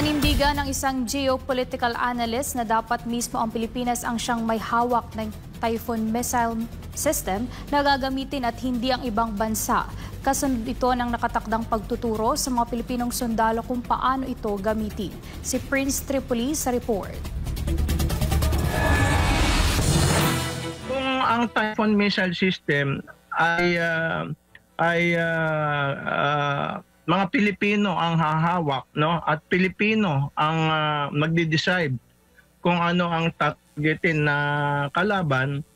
Nanindigan ng isang geopolitical analyst na dapat mismo ang Pilipinas ang siyang may hawak ng Typhoon missile system na gagamitin at hindi ang ibang bansa. Kasunod ito ng nakatakdang pagtuturo sa mga Pilipinong sundalo kung paano ito gamitin. Si Prince Tripoli sa report. Kung ang Typhoon missile system ay mga Pilipino ang hahawak, no? At Pilipino ang magde-decide kung ano ang targetin na kalaban,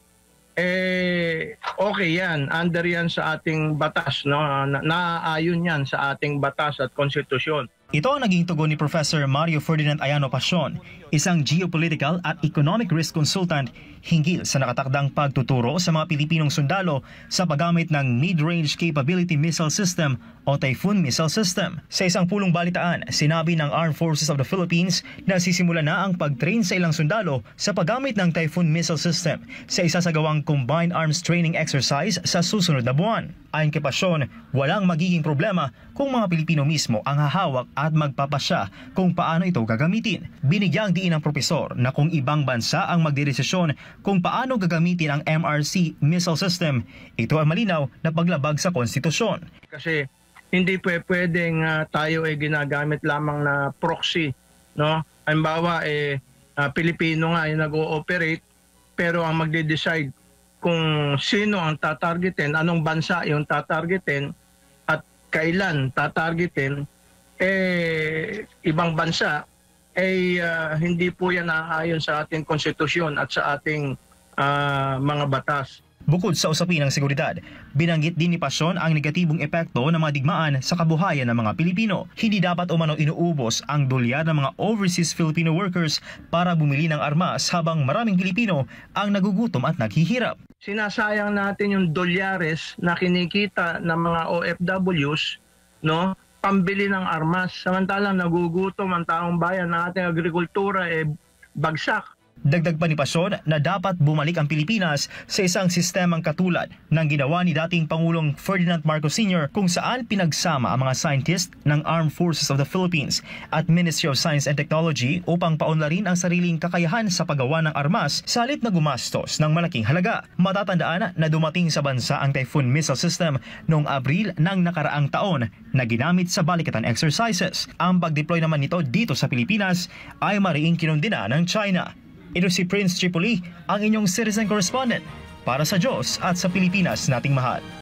okay yan, under yan sa ating batas, no? Naaayon yan sa ating batas at konstitusyon. Ito ang naging tugon ni Professor Mario Ferdinand Ayano Pasion, isang geopolitical at economic risk consultant hinggil sa nakatakdang pagtuturo sa mga Pilipinong sundalo sa paggamit ng Mid-Range Capability Missile System o Typhoon Missile System. Sa isang pulong balitaan, sinabi ng Armed Forces of the Philippines na sisimula na ang pag-train sa ilang sundalo sa paggamit ng Typhoon Missile System sa isasagawang Combined Arms Training Exercise sa susunod na buwan. Ayon kay Pasion, walang magiging problema kung mga Pilipino mismo ang hahawak at magpapasya kung paano ito gagamitin. Binigyang diin ng propesor na kung ibang bansa ang magdedesisyon kung paano gagamitin ang MRC missile system, ito ay malinaw na paglabag sa konstitusyon. Kasi hindi pwedeng tayo ay ginagamit lamang na proxy, no? Halimbawa Pilipino nga yung nag-ooperate, pero ang magde-decide kung sino ang tatargetin, anong bansa yung tatargetin at kailan tatargetin, ibang bansa, hindi po yan naayon sa ating konstitusyon at sa ating mga batas. Bukod sa usapin ng seguridad, binanggit din ni Pasion ang negatibong epekto ng mga digmaan sa kabuhayan ng mga Pilipino. Hindi dapat umano inuubos ang dolyar ng mga overseas Filipino workers para bumili ng armas habang maraming Pilipino ang nagugutom at naghihirap. Sinasayang natin yung dolyares na kinikita ng mga OFWs, no, pambili ng armas. Samantalang nagugutom ang taong bayan ng ating agrikultura, bagsak. Dagdag pa ni Pasion na dapat bumalik ang Pilipinas sa isang sistemang katulad ng ginawa ni dating Pangulong Ferdinand Marcos Sr. kung saan pinagsama ang mga scientist ng Armed Forces of the Philippines at Ministry of Science and Technology upang paunlarin ang sariling kakayahan sa paggawa ng armas sa halip na gumastos ng malaking halaga. Matatandaan na dumating sa bansa ang Typhoon Missile System noong Abril ng nakaraang taon na ginamit sa balikatan exercises. Ang pag-deploy naman nito dito sa Pilipinas ay mariing kinundina ng China. Ito si Prince Tripoli, ang inyong citizen correspondent para sa Diyos at sa Pilipinas nating mahal.